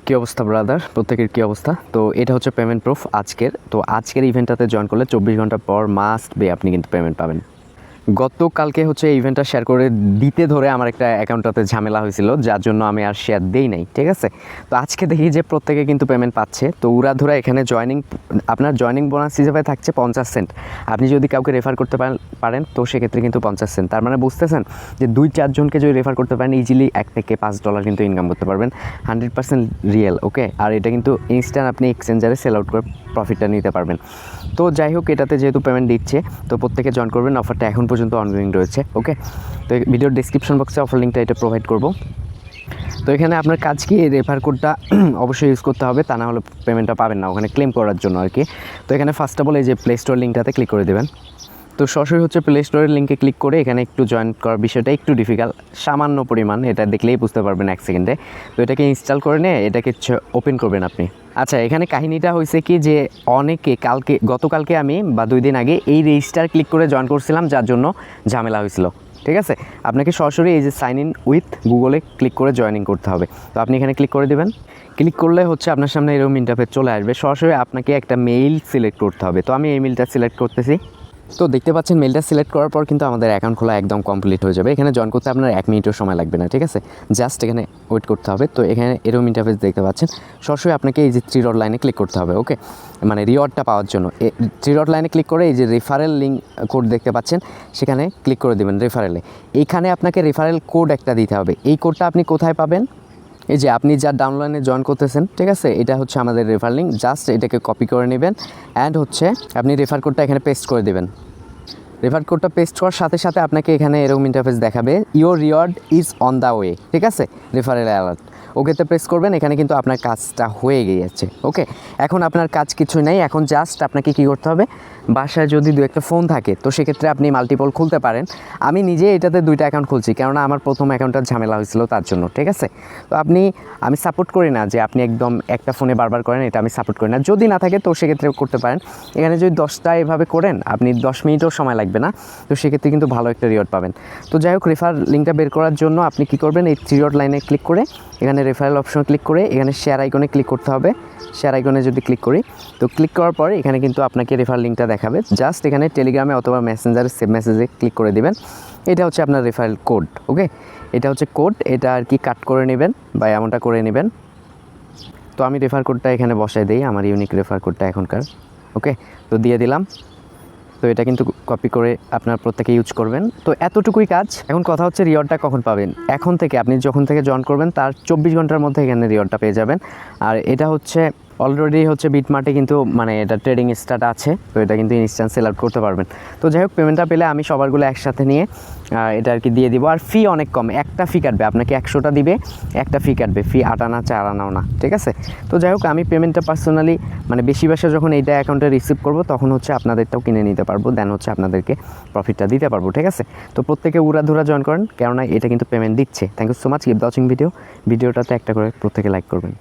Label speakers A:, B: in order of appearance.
A: কী অবস্থা ব্রাদার, প্রত্যেকের কী অবস্থা? তো এটা হচ্ছে পেমেন্ট প্রুফ আজকের ইভেন্টটাতে জয়েন করলে 24 ঘন্টা পর মাস্ট বে আপনি কিন্তু পেমেন্ট পাবেন। গতকালকে হচ্ছে এই ইভেন্টটা শেয়ার করে দিতে ধরে আমার একটা অ্যাকাউন্টটাতে ঝামেলা হয়েছিল, যার জন্য আমি আর শেয়ার দেই নাই, ঠিক আছে। তো আজকে দেখি যে প্রত্যেকে কিন্তু পেমেন্ট পাচ্ছে। তো উড়াধুরা এখানে আপনার জয়নিং বোনাস হিসেবে থাকছে 50 সেন্ট। আপনি যদি কাউকে রেফার করতে পারেন তো সেক্ষেত্রে কিন্তু 50 সেন্ট। তার মানে বুঝতেছেন যে 2-4 জনকে যদি রেফার করতে পারেন ইজিলি $1 থেকে $5 কিন্তু ইনকাম করতে পারবেন। 100% রিয়েল, ওকে। আর এটা কিন্তু ইনস্ট্যান্ট আপনি এক্সচেঞ্জারে সেল আউট করে প্রফিটটা নিতে পারবেন। তো যাই হোক, এটাতে যেহেতু পেমেন্ট দিচ্ছে তো প্রত্যেকে জয়েন করবেন। অফারটা এখন পর্যন্ত অনগোয়িং রয়েছে, ওকে। তো ভিডিওর ডেসক্রিপশন বক্সে অফার লিঙ্কটা এটা প্রোভাইড করব। তো এখানে আপনার কাজ কি, এই রেফার কোডটা অবশ্যই ইউজ করতে হবে, তা না হলে পেমেন্টটা পাবেন না ওখানে ক্লেম করার জন্য আর কি। তো এখানে ফার্স্ট অফ অল এই যে প্লে স্টোর লিঙ্কটাতে ক্লিক করে দেবেন। তো সরাসরি হচ্ছে প্লে স্টোরের লিঙ্কে ক্লিক করে এখানে একটু জয়েন করার বিষয়টা একটু ডিফিকাল্ট, সামান্য পরিমাণ, এটা দেখলেই বুঝতে পারবেন 1 সেকেন্ডে। তো এটাকে ইনস্টল করে নিয়ে এটাকে ওপেন করবেন আপনি। আচ্ছা, এখানে কাহিনীটা হয়েছে কি যে অনেকে গতকালকে আমি বা 2 দিন আগে এই রেজিস্টার ক্লিক করে জয়েন করছিলাম, যার জন্য ঝামেলা হয়েছিল, ঠিক আছে। আপনাকে সরাসরি এই যে সাইন ইন উইথ গুগলে ক্লিক করে জয়েনিং করতে হবে। তো আপনি এখানে ক্লিক করে দেবেন। ক্লিক করলে হচ্ছে আপনার সামনে এরকম ইন্টারফেস চলে আসবে। সরাসরি আপনাকে একটা মেইল সিলেক্ট করতে হবে। তো আমি এই মেইলটা সিলেক্ট করতেছি। তো দেখতে পাচ্ছেন মেলটা সিলেক্ট করার পর কিন্তু আমাদের অ্যাকাউন্ট খোলা একদম কমপ্লিট হয়ে যাবে। এখানে জয়েন করতে আপনার 1 মিনিটও সময় লাগবে না, ঠিক আছে। জাস্ট এখানে ওয়েট করতে হবে। তো এখানে এরকম ইন্টারফেস দেখতে পাচ্ছেন। সরাসরি আপনাকে এই যে 3 ডট লাইনে ক্লিক করতে হবে, ওকে, মানে রিওয়ার্ডটা পাওয়ার জন্য। 3 ডট লাইনে ক্লিক করে এই যে রেফারেল লিঙ্ক কোড দেখতে পাচ্ছেন, সেখানে ক্লিক করে দেবেন রেফারেলে। এইখানে আপনাকে রেফারেল কোড একটা দিতে হবে। এই কোডটা আপনি কোথায় পাবেন? এই যে আপনি যার ডাউনলাইনে জয়েন করতেছেন, ঠিক আছে, এটা হচ্ছে আমাদের রেফার লিঙ্ক। জাস্ট এটাকে কপি করে নেবেন অ্যান্ড হচ্ছে আপনি রেফার কোডটা এখানে পেস্ট করে দেবেন। রেফার কোডটা পেস্ট করার সাথে সাথে আপনাকে এখানে এরকম ইন্টারফেস দেখাবে, your reward is on the way, ঠিক আছে, রেফারেল অ্যালার্ট। ওকেতে প্রেস করবেন। এখানে কিন্তু আপনার কাজটা হয়ে গিয়েছে, ওকে। এখন আপনার কাজ কিছুই নাই। এখন জাস্ট আপনাকে কী করতে হবে, বাসায় যদি 2-1টা ফোন থাকে তো সেক্ষেত্রে আপনি মাল্টিপল খুলতে পারেন। আমি নিজে এটাতে 2টা অ্যাকাউন্ট খুলছি, কেননা আমার প্রথম অ্যাকাউন্টটার ঝামেলা হয়েছিল তার জন্য, ঠিক আছে। তো আমি সাপোর্ট করি না যে আপনি একদম একটা ফোনে বারবার করেন, এটা আমি সাপোর্ট করি না। যদি না থাকে তো সেক্ষেত্রে করতে পারেন। এখানে যদি 10টা এভাবে করেন আপনি 10 মিনিটও সময় লাগবে না, তো সেক্ষেত্রে কিন্তু ভালো একটা রিওয়ার্ড পাবেন। তো যাই হোক, রেফার লিঙ্কটা বের করার জন্য আপনি কী করবেন, এই 3 ডট লাইনে ক্লিক করে এখানে রেফারেল অপশনে ক্লিক করে এখানে শেয়ার আইকনে ক্লিক করতে হবে। শেয়ার আইকনে যদি ক্লিক করি তো ক্লিক করার পরে এখানে কিন্তু আপনাকে রেফার লিঙ্কটা দেখাবে। জাস্ট এখানে টেলিগ্রামে অথবা মেসেঞ্জারে সেভ মেসেজে ক্লিক করে দিবেন। এটা হচ্ছে আপনার রেফারেল কোড, ওকে। এটা হচ্ছে কোড, এটা আর কি কাট করে নেবেন বা এমনটা করে নেবেন। তো আমি রেফার কোডটা এখানে বসাই দিই, আমার ইউনিক রেফার কোডটা এখনকার, ওকে। তো দিয়ে দিলাম। তো এটা কিন্তু কপি করে আপনার প্রত্যেকে ইউজ করবেন। তো এতটুকুই কাজ। এখন কথা হচ্ছে রিওয়ার্ডটা কখন পাবেন। এখন থেকে আপনি যখন থেকে জয়েন করবেন তার 24 ঘন্টার মধ্যে এখানে রিওয়ার্ডটা পেয়ে যাবেন। আর এটা হচ্ছে অলরেডি হচ্ছে বিটমার্টে কিন্তু মানে এটা ট্রেডিং স্টার্ট আছে, তো এটা কিন্তু ইনস্ট্যান্ট সেল আউট করতে পারবেন। তো যাই হোক, পেমেন্টটা পেলে আমি সবারগুলো একসাথে নিয়ে এটা আর কি দিয়ে দিব। আর ফি অনেক কম, একটা ফি কাটবে, আপনাকে 100টা দিবে, একটা ফি কাটবে, ফি 8 আনা 4 আনাও না, ঠিক আছে। তো যাই হোক, আমি পেমেন্টটা পার্সোনালি মানে বেশি যখন এইটা অ্যাকাউন্টে রিসিভ করবো তখন হচ্ছে আপনাদেরটাও কিনে নিতে পারবো, দেন হচ্ছে আপনাদেরকে প্রফিটটা দিতে পারবো, ঠিক আছে। তো প্রত্যেকে উড়াধুরা জয়েন করেন, কেননা এটা কিন্তু পেমেন্ট দিচ্ছে। Thank you so much, keep watching ভিডিওটাতে একটা করে প্রত্যেকে লাইক করবেন।